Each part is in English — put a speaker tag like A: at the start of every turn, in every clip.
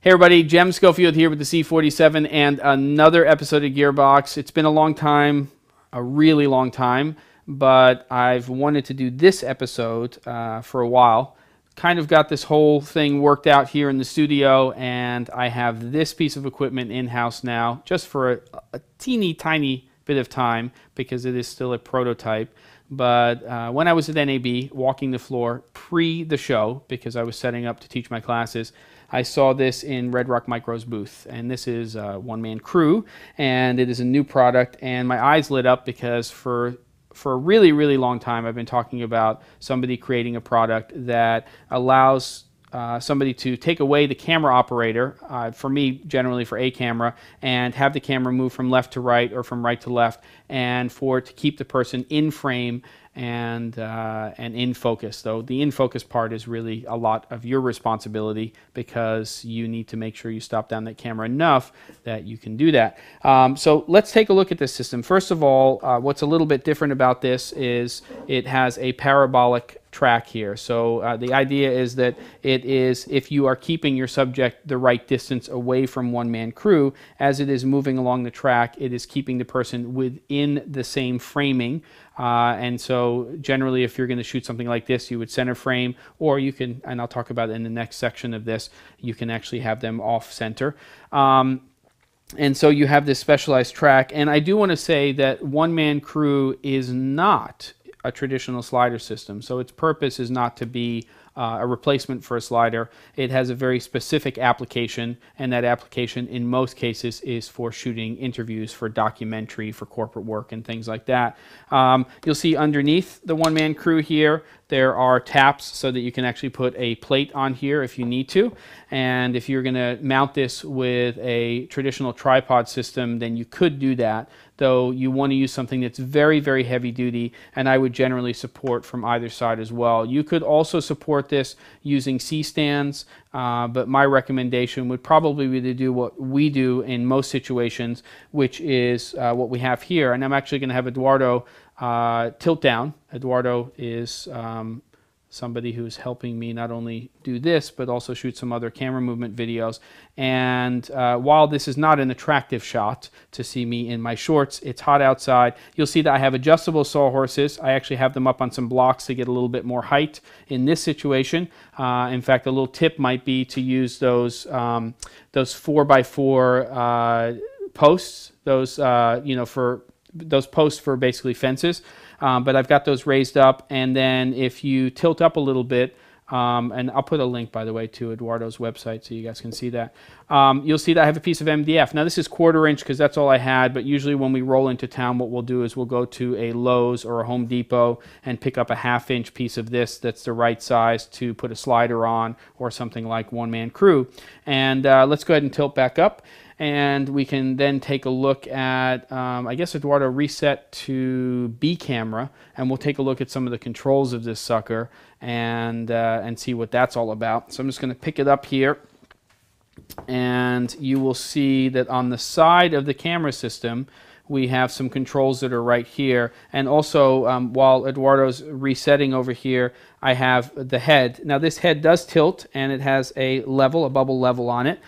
A: Hey everybody, Jem Schofield here with the C47 and another episode of Gearbox. It's been a long time, a really long time, but I've wanted to do this episode for a while. Kind of got this whole thing worked out here in the studio, and I have this piece of equipment in-house now just for a teeny tiny bit of time because it is still a prototype. But when I was at NAB walking the floor pre the show, because I was setting up to teach my classes, I saw this in Red Rock Micro's booth, and this is a one-man crew, and it is a new product, and my eyes lit up because for a really, really long time I've been talking about somebody creating a product that allows somebody to take away the camera operator, for me generally for a camera, and have the camera move from left to right or from right to left, and for it to keep the person in frame and in focus. Though the in focus part is really a lot of your responsibility because you need to make sure you stop down that camera enough that you can do that. So let's take a look at this system. First of all, what's a little bit different about this is it has a parabolic track here. So the idea is that it is, if you are keeping your subject the right distance away from one-man crew, as it is moving along the track, it is keeping the person within the same framing. And so generally if you're going to shoot something like this, you would center frame, or you can, and I'll talk about it in the next section of this, you can actually have them off center. And so you have this specialized track. And I do want to say that one-man crew is not a traditional slider system. So its purpose is not to be a replacement for a slider. It has a very specific application, and that application in most cases is for shooting interviews, for documentary, for corporate work and things like that. You'll see underneath the one-man crew here there are taps so that you can actually put a plate on here if you need to. And if you're going to mount this with a traditional tripod system, then you could do that, though you want to use something that's very, very heavy duty, and I would generally support from either side as well. You could also support this using C-stands, but my recommendation would probably be to do what we do in most situations, which is what we have here. And I'm actually going to have Eduardo tilt down. Eduardo is somebody who's helping me not only do this, but also shoot some other camera movement videos. And while this is not an attractive shot to see me in my shorts, it's hot outside. You'll see that I have adjustable sawhorses. I actually have them up on some blocks to get a little bit more height in this situation. In fact, a little tip might be to use those 4x4 posts, those for those posts for basically fences, but I've got those raised up, and then if you tilt up a little bit, and I'll put a link, by the way, to Eduardo's website so you guys can see that. You'll see that I have a piece of MDF. Now this is 1/4 inch because that's all I had, but usually when we roll into town, what we'll do is we'll go to a Lowe's or a Home Depot and pick up a 1/2 inch piece of this that's the right size to put a slider on, or something like one-man crew. And let's go ahead and tilt back up. And we can then take a look at, I guess Eduardo reset to B camera, and we'll take a look at some of the controls of this sucker and see what that's all about. So I'm just going to pick it up here, and you will see that on the side of the camera system we have some controls that are right here. And also, while Eduardo's resetting over here, I have the head. Now this head does tilt, and it has a level, a bubble level on it.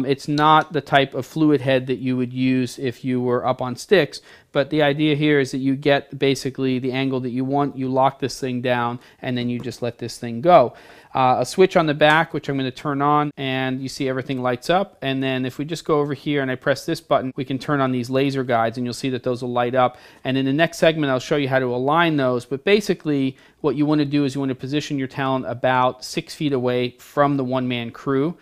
A: It's not the type of fluid head that you would use if you were up on sticks, but the idea here is that you get basically the angle that you want, you lock this thing down, and then you just let this thing go. A switch on the back, which I'm going to turn on, and you see everything lights up. And then if we just go over here and I press this button, we can turn on these laser guides, and you'll see that those will light up. And in the next segment I'll show you how to align those, but basically what you want to do is you want to position your talent about 6 feet away from the one-man crew.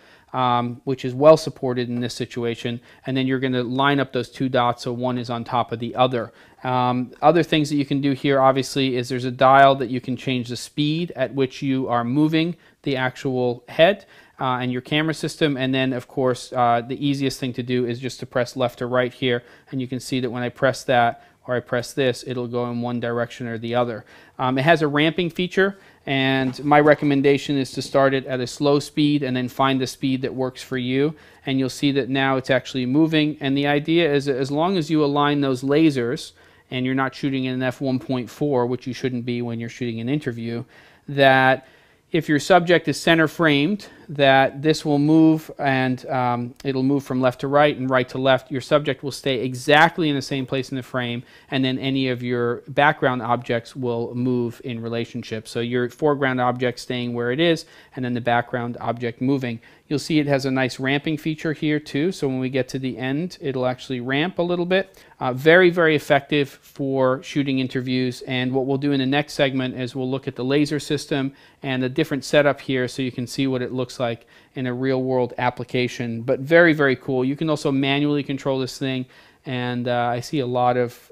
A: Which is well supported in this situation, and then you're going to line up those 2 dots so one is on top of the other. Other things that you can do here obviously is there's a dial that you can change the speed at which you are moving the actual head and your camera system, and then of course the easiest thing to do is just to press left or right here, and you can see that when I press that or I press this, it'll go in one direction or the other. It has a ramping feature, and my recommendation is to start it at a slow speed and then find the speed that works for you. And you'll see that now it's actually moving, and the idea is that as long as you align those lasers and you're not shooting in an f1.4, which you shouldn't be when you're shooting an interview, that if your subject is center framed, that this will move, and it'll move from left to right and right to left. Your subject will stay exactly in the same place in the frame, and then any of your background objects will move in relationship. So your foreground object staying where it is, and then the background object moving. You'll see it has a nice ramping feature here too, so when we get to the end, it'll actually ramp a little bit. Very, very effective for shooting interviews, and what we'll do in the next segment is we'll look at the laser system and a different setup here so you can see what it looks like in a real-world application. But very, very cool. You can also manually control this thing, and I see a lot of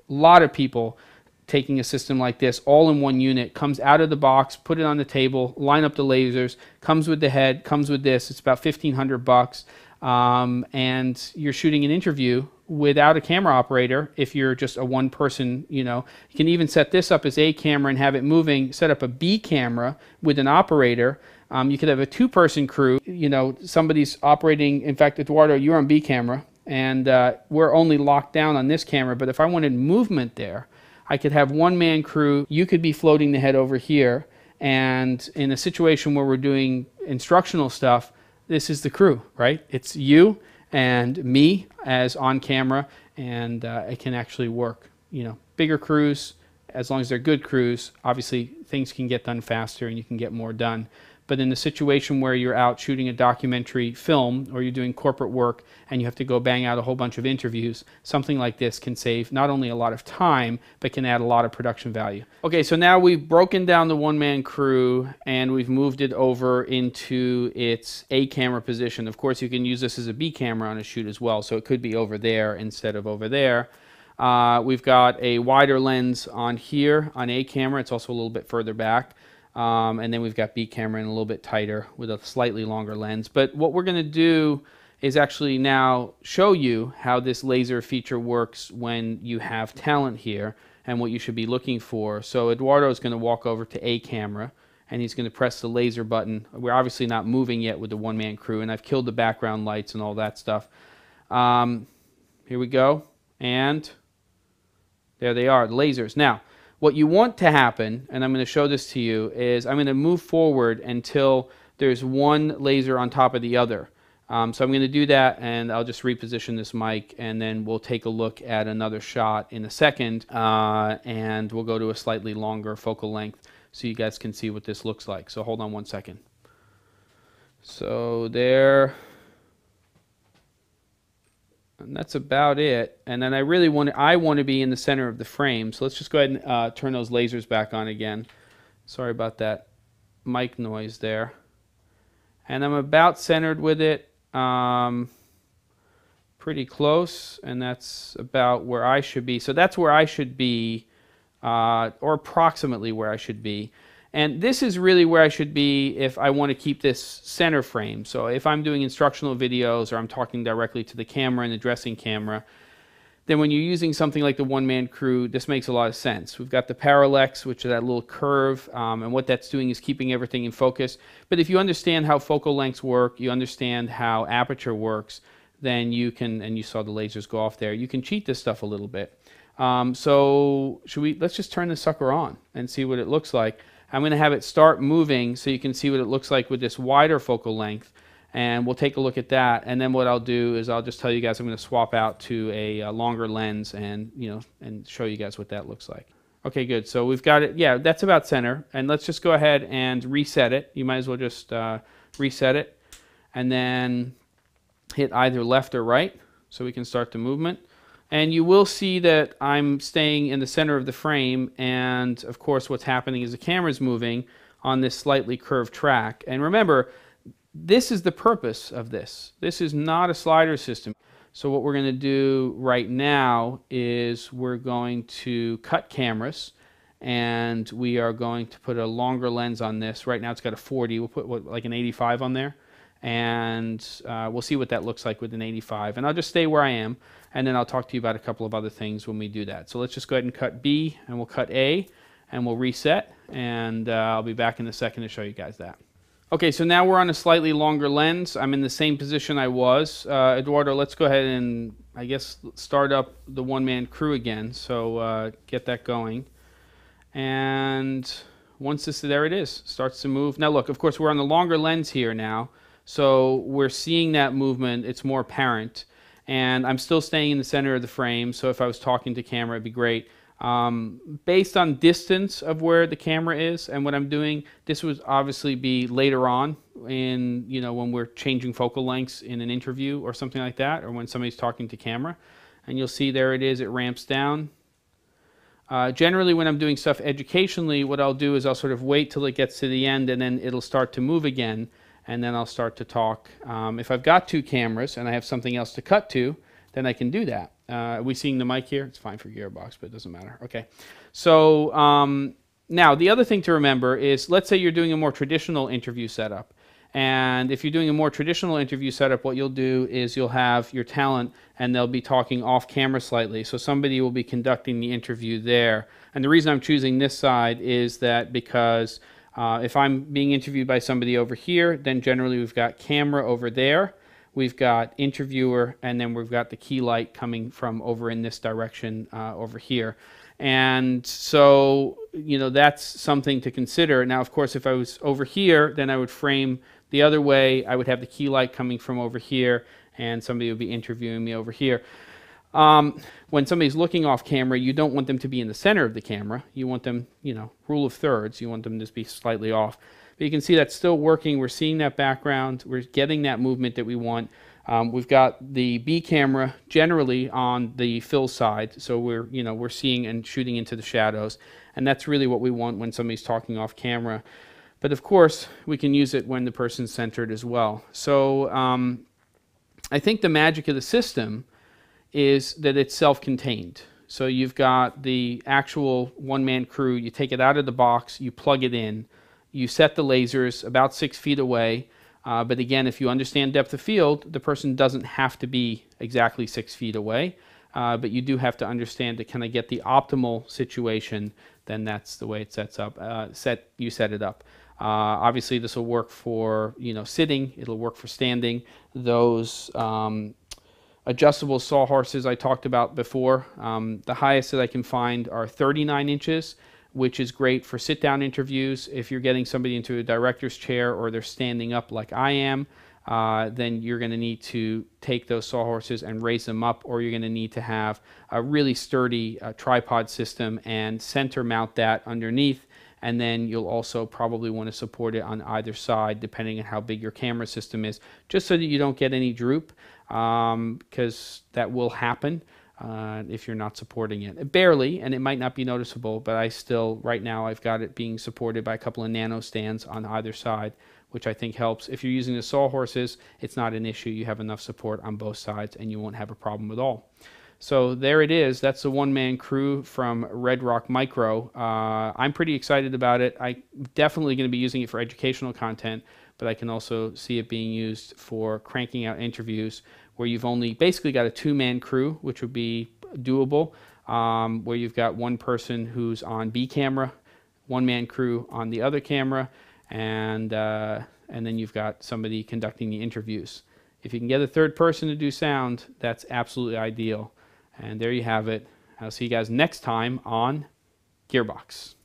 A: people taking a system like this all in one unit. Comes out of the box, put it on the table, line up the lasers, comes with the head, comes with this. It's about $1,500, and you're shooting an interview without a camera operator. If you're just a one person, you can even set this up as a camera and have it moving, set up a B camera with an operator. You could have a two-person crew, somebody's operating. In fact, Eduardo, you're on B camera, and we're only locked down on this camera, but if I wanted movement there, I could have one-man crew. You could be floating the head over here, and in a situation where we're doing instructional stuff, this is the crew, right? It's you and me as on camera, and it can actually work. Bigger crews, as long as they're good crews, obviously things can get done faster and you can get more done. But in the situation where you're out shooting a documentary film, or you're doing corporate work and you have to go bang out a whole bunch of interviews, something like this can save not only a lot of time, but can add a lot of production value. Okay, so now we've broken down the one-man crew and we've moved it over into its A camera position. Of course, you can use this as a B camera on a shoot as well, so it could be over there instead of over there. We've got a wider lens on here on A camera. It's also a little bit further back. And then we've got B camera and a little bit tighter with a slightly longer lens. But what we're going to do is actually now show you how this laser feature works when you have talent here and what you should be looking for. So Eduardo is going to walk over to A camera and he's going to press the laser button. We're obviously not moving yet with the one-man crew, and I've killed the background lights and all that stuff. Here we go, and there they are, the lasers. Now, what you want to happen, and I'm going to show this to you, is I'm going to move forward until there's one laser on top of the other. So I'm going to do that, and I'll just reposition this mic, and then we'll take a look at another shot in a second, and we'll go to a slightly longer focal length so you guys can see what this looks like. So hold on one second. So there. And that's about it. And then I want to be in the center of the frame. So let's just go ahead and turn those lasers back on again. Sorry about that mic noise there. And I'm about centered with it, pretty close, and that's about where I should be. So that's where I should be, or approximately where I should be. And this is really where I should be if I want to keep this center frame. So if I'm doing instructional videos or I'm talking directly to the camera and the dressing camera, then when you're using something like the one-man crew, this makes a lot of sense. We've got the parallax, which is that little curve, and what that's doing is keeping everything in focus. But if you understand how focal lengths work, you understand how aperture works, then you can, and you saw the lasers go off there, you can cheat this stuff a little bit. So let's just turn this sucker on and see what it looks like. I'm going to have it start moving so you can see what it looks like with this wider focal length, and we'll take a look at that. And then what I'll do is I'll just tell you guys I'm going to swap out to a longer lens and and show you guys what that looks like. Okay, good. So we've got it. Yeah, that's about center. And let's just go ahead and reset it. You might as well just reset it and then hit either left or right so we can start the movement. And you will see that I'm staying in the center of the frame, and of course what's happening is the camera's moving on this slightly curved track. And remember, this is the purpose of this. This is not a slider system. So what we're going to do right now is we're going to cut cameras, and we are going to put a longer lens on this. Right now it's got a 40. We'll put like an 85 on there, and we'll see what that looks like with an 85. And I'll just stay where I am, and then I'll talk to you about a couple of other things when we do that. So let's just go ahead and cut B, and we'll cut A, and we'll reset, and I'll be back in a second to show you guys that. Okay, so now we're on a slightly longer lens. I'm in the same position I was. Eduardo, let's go ahead and, I guess, start up the one-man crew again. So get that going. And once there it is, starts to move. Now look, of course, we're on the longer lens here now. So we're seeing that movement. It's more apparent. And I'm still staying in the center of the frame, so if I was talking to camera, it'd be great. Based on distance of where the camera is and what I'm doing, this would obviously be later on in, when we're changing focal lengths in an interview or something like that, or when somebody's talking to camera. And you'll see there it is, it ramps down. Generally, when I'm doing stuff educationally, what I'll do is I'll sort of wait till it gets to the end, and then it'll start to move again, and then I'll start to talk. If I've got two cameras and I have something else to cut to, then I can do that. Are we seeing the mic here? It's fine for Gearbox, but it doesn't matter. Okay. So now the other thing to remember is, let's say you're doing a more traditional interview setup. And if you're doing a more traditional interview setup, what you'll do is you'll have your talent and they'll be talking off camera slightly. So somebody will be conducting the interview there. And the reason I'm choosing this side is that because if I'm being interviewed by somebody over here, then generally we've got camera over there, we've got interviewer, and then we've got the key light coming from over in this direction over here. And so, that's something to consider. Now, of course, if I was over here, then I would frame the other way. I would have the key light coming from over here, and somebody would be interviewing me over here. When somebody's looking off camera, you don't want them to be in the center of the camera. You want them, rule of thirds. You want them to be slightly off. But you can see that's still working. We're seeing that background. We're getting that movement that we want. We've got the B camera generally on the fill side, so we're seeing and shooting into the shadows, and that's really what we want when somebody's talking off camera. But of course, we can use it when the person's centered as well. So I think the magic of the system is that it's self-contained. So you've got the actual one-man crew, you take it out of the box, you plug it in, you set the lasers about 6 feet away, but again, if you understand depth of field, the person doesn't have to be exactly 6 feet away, but you do have to understand to kind of get the optimal situation, then that's the way it sets up. You set it up. Obviously, this will work for sitting, it'll work for standing. Those adjustable sawhorses I talked about before, the highest that I can find are 39 inches, which is great for sit-down interviews. If you're getting somebody into a director's chair or they're standing up like I am, then you're going to need to take those sawhorses and raise them up, or you're going to need to have a really sturdy tripod system and center mount that underneath. And then you'll also probably want to support it on either side, depending on how big your camera system is, just so that you don't get any droop, because that will happen if you're not supporting it. Barely, and it might not be noticeable, but I still, right now, I've got it being supported by a couple of nano stands on either side, which I think helps. If you're using the sawhorses, it's not an issue. You have enough support on both sides, and you won't have a problem at all. So there it is. That's the one-man crew from Red Rock Micro. I'm pretty excited about it. I'm definitely going to be using it for educational content, but I can also see it being used for cranking out interviews where you've only basically got a two-man crew, which would be doable, where you've got one person who's on B camera, one-man crew on the other camera, and then you've got somebody conducting the interviews. If you can get a third person to do sound, that's absolutely ideal. And there you have it. I'll see you guys next time on Gearbox.